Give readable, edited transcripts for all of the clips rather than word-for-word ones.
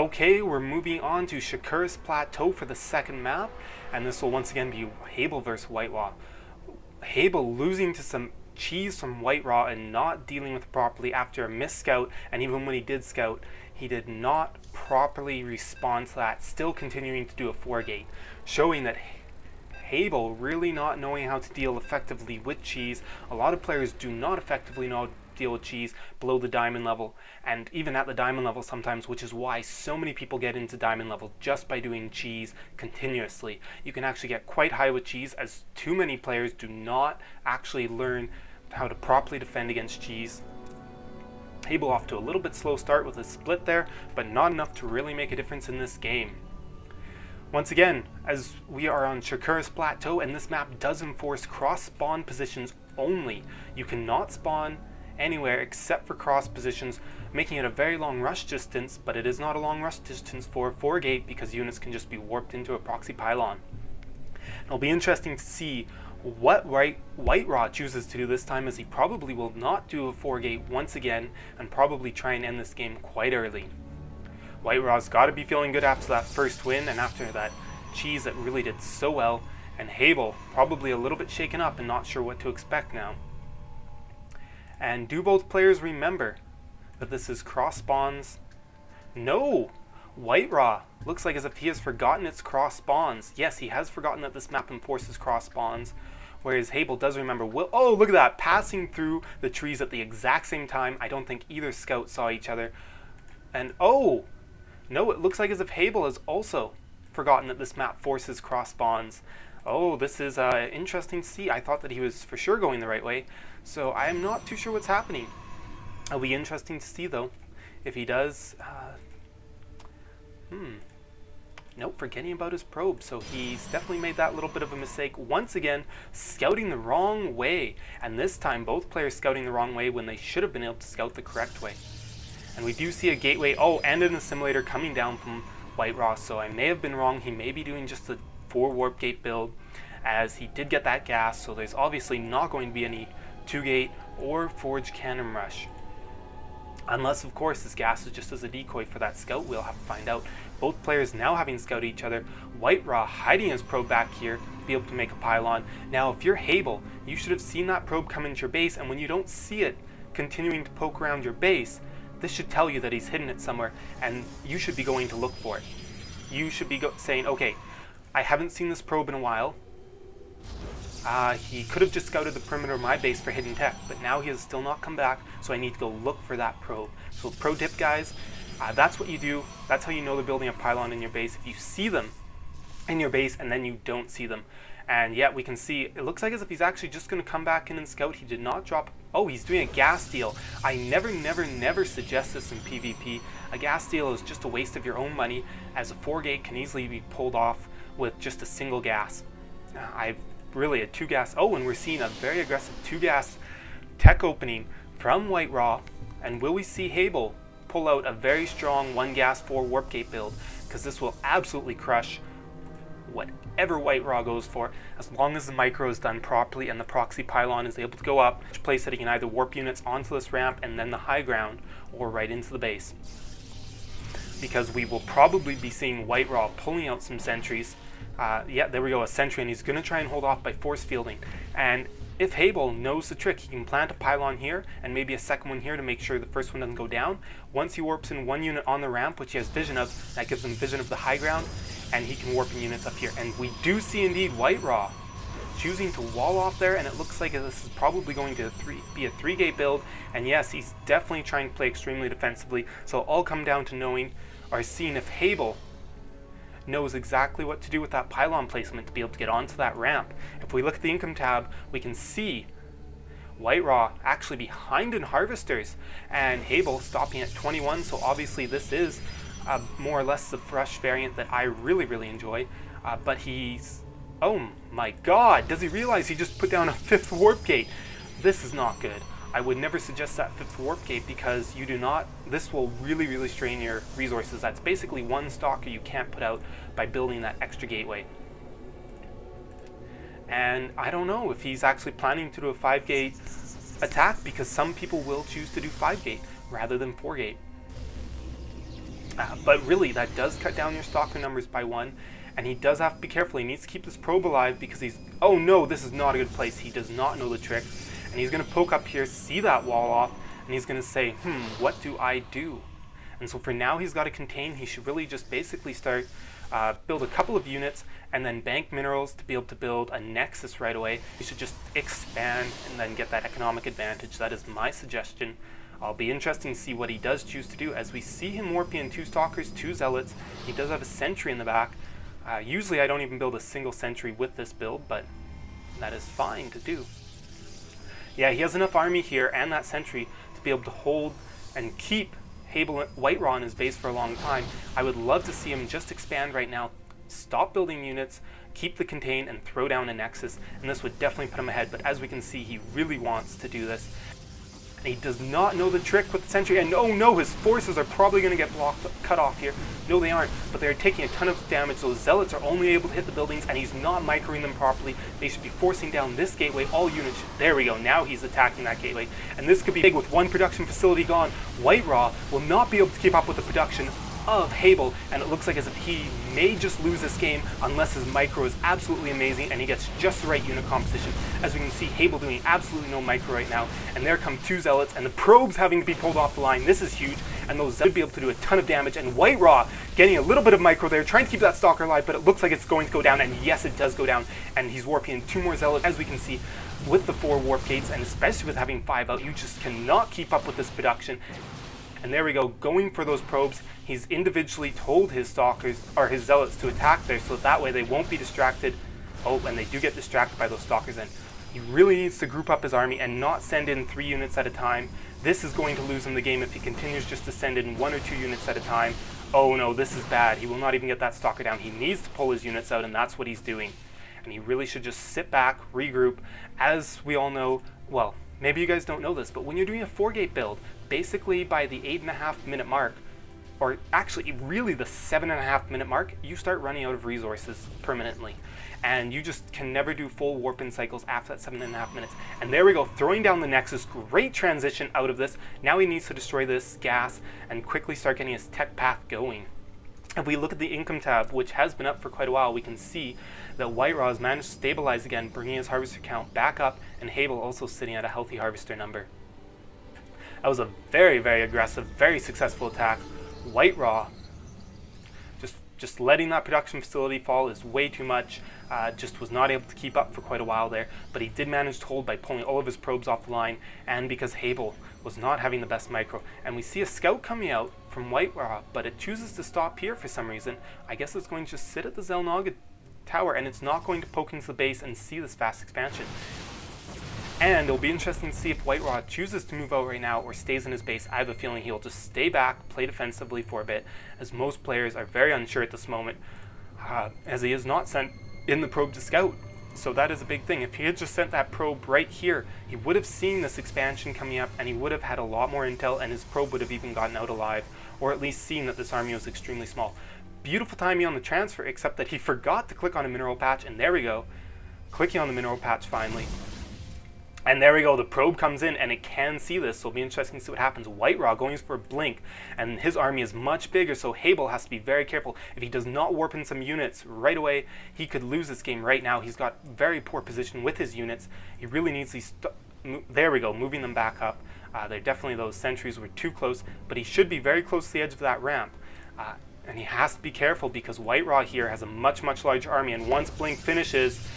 Okay, we're moving on to Shakur's Plateau for the second map, and this will once again be Habel versus WhiteRa. Habel losing to some cheese from WhiteRa and not dealing with it properly after a missed scout, and even when he did scout, he did not properly respond to that, still continuing to do a 4-gate, showing that Habel really not knowing how to deal effectively with cheese. A lot of players do not effectively know how to deal with cheese below the diamond level, and even at the diamond level sometimes, which is why so many people get into diamond level just by doing cheese continuously. You can actually get quite high with cheese, as too many players do not actually learn how to properly defend against cheese. Habel off to a little bit slow start with a split there, but not enough to really make a difference in this game. Once again, as we are on Shakur's Plateau, and this map does enforce cross spawn positions only. You cannot spawn anywhere except for cross positions, making it a very long rush distance, but it is not a long rush distance for a 4-gate because units can just be warped into a proxy pylon. It'll be interesting to see what WhiteRa chooses to do this time, as he probably will not do a 4-gate once again and probably try and end this game quite early. WhiteRa's got to be feeling good after that first win and after that cheese that really did so well, and Habel probably a little bit shaken up and not sure what to expect now. And do both players remember that this is cross spawns? No! WhiteRa looks like as if he has forgotten its cross spawns. Yes, he has forgotten that this map enforces cross spawns, whereas Habel does remember. Oh, look at that! Passing through the trees at the exact same time. I don't think either scout saw each other. And oh! No, it looks like as if Habel has also forgotten that this map forces cross spawns. Oh, this is interesting to see. I thought that he was for sure going the right way, so I'm not too sure what's happening. It'll be interesting to see though, if he does. Nope, forgetting about his probe, so he's definitely made that little bit of a mistake. Once again, scouting the wrong way, and this time both players scouting the wrong way when they should have been able to scout the correct way. And we do see a gateway, and an assimilator coming down from WhiteRa, so I may have been wrong. He may be doing just a 4 warp gate build, as he did get that gas, so there's obviously not going to be any 2-gate or forge cannon rush. Unless, of course, this gas is just as a decoy for that scout. We'll have to find out. Both players now having scouted each other. WhiteRa hiding his probe back here to be able to make a pylon. Now, if you're Habel, you should have seen that probe come into your base, and when you don't see it continuing to poke around your base, this should tell you that he's hidden it somewhere, and you should be going to look for it. You should be saying, okay, I haven't seen this probe in a while. He could have just scouted the perimeter of my base for hidden tech, but now he has still not come back, so I need to go look for that probe. So pro tip, guys, that's what you do. That's how you know they're building a pylon in your base. If you see them in your base and then you don't see them. And yet we can see, it looks like as if he's actually just going to come back in and scout. He did not drop. Oh, he's doing a gas steal. I never suggest this in PvP. A gas steal is just a waste of your own money, as a 4-gate can easily be pulled off with just a single gas. Really a 2-gas. Oh, and we're seeing a very aggressive 2-gas tech opening from WhiteRa. And will we see Habel pull out a very strong 1-gas 4 warp gate build? Because this will absolutely crush whatever WhiteRa goes for, as long as the micro is done properly and the proxy pylon is able to go up, which place that he can either warp units onto this ramp and then the high ground, or right into the base. Because we will probably be seeing WhiteRa pulling out some sentries. Yeah, there we go, a sentry, and he's going to try and hold off by force fielding. And if Habel knows the trick, he can plant a pylon here and maybe a second one here to make sure the first one doesn't go down. Once he warps in one unit on the ramp, which he has vision of, that gives him vision of the high ground, and he can warp in units up here. And we do see indeed WhiteRa choosing to wall off there, and it looks like this is probably going to be a 3-gate build. And yes, he's definitely trying to play extremely defensively, so it'll all come down to knowing or seeing if Habel knows exactly what to do with that pylon placement to be able to get onto that ramp. If we look at the income tab, we can see WhiteRa actually behind in harvesters, and Habel stopping at 21, so obviously this is more or less the fresh variant that I really enjoy. But he's, oh my god, does he realize he just put down a 5th warp gate? This is not good. I would never suggest that 5th warp gate, because you do not, this will really strain your resources. That's basically one stalker you can't put out by building that extra gateway. And I don't know if he's actually planning to do a 5-gate attack, because some people will choose to do 5-gate rather than 4-gate. But really, that does cut down your stalker numbers by 1, and he does have to be careful. He needs to keep this probe alive because he's... Oh no, this is not a good place. He does not know the trick, and he's going to poke up here, see that wall off, and he's going to say, what do I do? And so for now, he's got to contain. He should really just basically start, build a couple of units, and then bank minerals to be able to build a nexus right away. He should just expand and then get that economic advantage. That is my suggestion. I'll be interested to see what he does choose to do. As we see him warp in 2 stalkers, 2 zealots. He does have a sentry in the back. Usually I don't even build a single sentry with this build, but that is fine to do. Yeah, he has enough army here and that sentry to be able to hold and keep Habel WhiteRa in his base for a long time. I would love to see him just expand right now, stop building units, keep the contain, and throw down a nexus, and this would definitely put him ahead. But as we can see, he really wants to do this. And he does not know the trick with the sentry, and oh no, his forces are probably going to get cut off here. No, they aren't, but they're taking a ton of damage. Those zealots are only able to hit the buildings, and he's not microing them properly. They should be forcing down this gateway. All units, there we go, now he's attacking that gateway. And this could be big with 1 production facility gone. WhiteRa will not be able to keep up with the production of Habel, and it looks like as if he may just lose this game unless his micro is absolutely amazing and he gets just the right unit composition. As we can see, Habel doing absolutely no micro right now, and there come 2 zealots, and the probes having to be pulled off the line. This is huge, and those zealots would be able to do a ton of damage, and WhiteRa getting a little bit of micro there, trying to keep that stalker alive, but it looks like it's going to go down, and yes, it does go down, and he's warping in 2 more zealots. As we can see, with the 4 warp gates, and especially with having 5 out, you just cannot keep up with this production. And there we go, going for those probes. He's individually told his stalkers, or his zealots, to attack there, so that way they won't be distracted. Oh, and they do get distracted by those stalkers, and he really needs to group up his army and not send in 3 units at a time. This is going to lose him the game if he continues just to send in 1 or 2 units at a time. Oh no, this is bad. He will not even get that stalker down. He needs to pull his units out, and that's what he's doing. And he really should just sit back, regroup. As we all know, well, maybe you guys don't know this, but when you're doing a 4-gate build, basically by the 8.5 minute mark, or actually really the 7.5 minute mark, you start running out of resources permanently. And you just can never do full warp-in cycles after that 7.5 minutes. And there we go, throwing down the Nexus, great transition out of this. Now he needs to destroy this gas and quickly start getting his tech path going. If we look at the income tab, which has been up for quite a while, we can see that WhiteRa has managed to stabilize again, bringing his harvester count back up, and Habel also sitting at a healthy harvester number. That was a very, very aggressive, very successful attack. WhiteRa, just letting that production facility fall is way too much. Just was not able to keep up for quite a while there, but he did manage to hold by pulling all of his probes off the line, and because Habel was not having the best micro. And we see a scout coming out from WhiteRa, but it chooses to stop here for some reason. I guess it's going to just sit at the Zelnaga tower, and it's not going to poke into the base and see this fast expansion. And it'll be interesting to see if WhiteRa chooses to move out right now or stays in his base. I have a feeling he'll just stay back, play defensively for a bit, as most players are very unsure at this moment, as he is not sent in the probe to scout. So that is a big thing. If he had just sent that probe right here, he would have seen this expansion coming up, and he would have had a lot more intel, and his probe would have even gotten out alive, or at least seen that this army was extremely small. Beautiful timing on the transfer, except that he forgot to click on a mineral patch, and there we go. Clicking on the mineral patch finally. And there we go, the probe comes in and it can see this, so it'll be interesting to see what happens. WhiteRa going for a blink, and his army is much bigger, so Habel has to be very careful. If he does not warp in some units right away, he could lose this game right now. He's got very poor position with his units. He really needs these, there we go, moving them back up. They're definitely, those sentries were too close, but he should be very close to the edge of that ramp. And he has to be careful because WhiteRa here has a much, much larger army, and once blink finishes,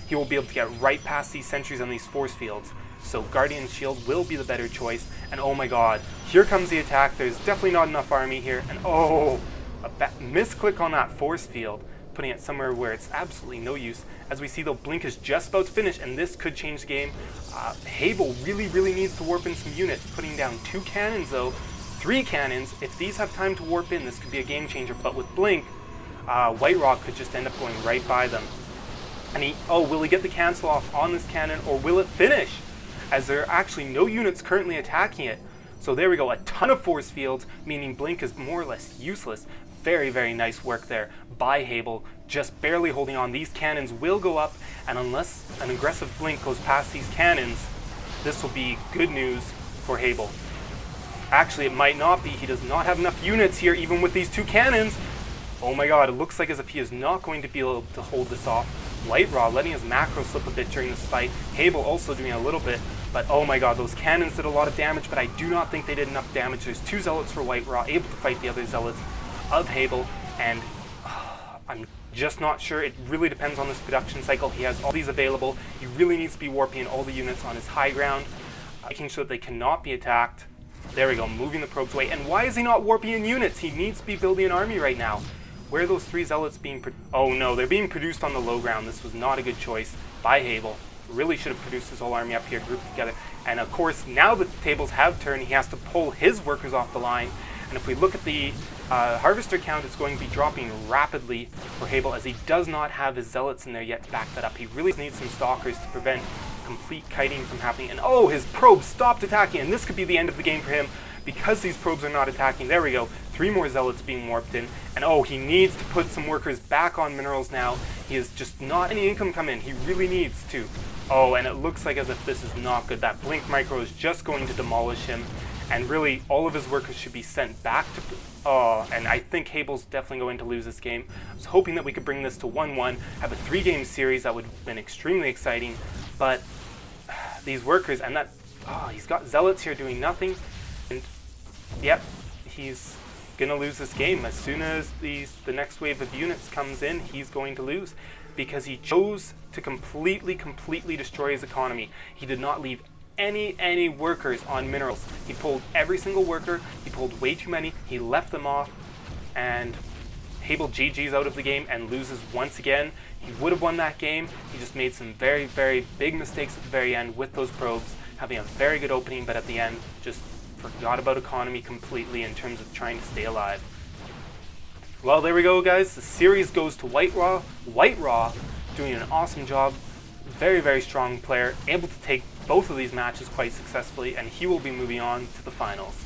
he will be able to get right past these sentries on these force fields. So Guardian Shield will be the better choice. And oh my god, here comes the attack. There's definitely not enough army here. And oh, a misclick on that force field, putting it somewhere where it's absolutely no use. As we see, the blink is just about to finish, and this could change the game. Habel really, really needs to warp in some units, putting down 2 cannons though, 3 cannons. If these have time to warp in, this could be a game changer. But with blink, WhiteRa could just end up going right by them. And will he get the cancel off on this cannon, or will it finish? As there are actually no units currently attacking it. So there we go, a ton of force fields, meaning blink is more or less useless. Very, very nice work there by Habel, just barely holding on. These cannons will go up, and unless an aggressive blink goes past these cannons, this will be good news for Habel. Actually, it might not be. He does not have enough units here, even with these 2 cannons. Oh my god, it looks like as if he is not going to be able to hold this off. WhiteRa letting his macro slip a bit during this fight. Habel also doing a little bit, but oh my god, those cannons did a lot of damage, but I do not think they did enough damage. There's 2 zealots for WhiteRa, able to fight the other zealots of Habel, and I'm just not sure. It really depends on this production cycle. He has all these available. He really needs to be warping all the units on his high ground, making sure that they cannot be attacked. There we go, moving the probes away. And why is he not warping in units? He needs to be building an army right now. Where are those 3 zealots being oh no, they're being produced on the low ground. This was not a good choice by Habel. Really should have produced his whole army up here, grouped together. And of course, now that the tables have turned, he has to pull his workers off the line. And if we look at the harvester count, it's going to be dropping rapidly for Habel, as he does not have his zealots in there yet to back that up. He really needs some stalkers to prevent complete kiting from happening. And oh, his probes stopped attacking, and this could be the end of the game for him because these probes are not attacking. There we go, 3 more zealots being warped in. And oh, he needs to put some workers back on minerals now. He has just not any income come in. He really needs to. Oh, and it looks like as if this is not good. That blink micro is just going to demolish him. And really, all of his workers should be sent back to... Oh, and I think Habel's definitely going to lose this game. I was hoping that we could bring this to 1-1, have a 3-game series. That would have been extremely exciting. But these workers, and that... Oh, he's got zealots here doing nothing. And, yep, he's going to lose this game. As soon as the next wave of units comes in, he's going to lose. Because he chose to completely destroy his economy. He did not leave any workers on minerals. He pulled every single worker. He pulled way too many. He left them off, and Habel GG's out of the game and loses once again. He would have won that game. He just made some very big mistakes at the very end with those probes, having a very good opening, but at the end just forgot about economy completely in terms of trying to stay alive. Well, there we go, guys. The series goes to WhiteRa. WhiteRa doing an awesome job. Very strong player, able to take both of these matches quite successfully, and he will be moving on to the finals.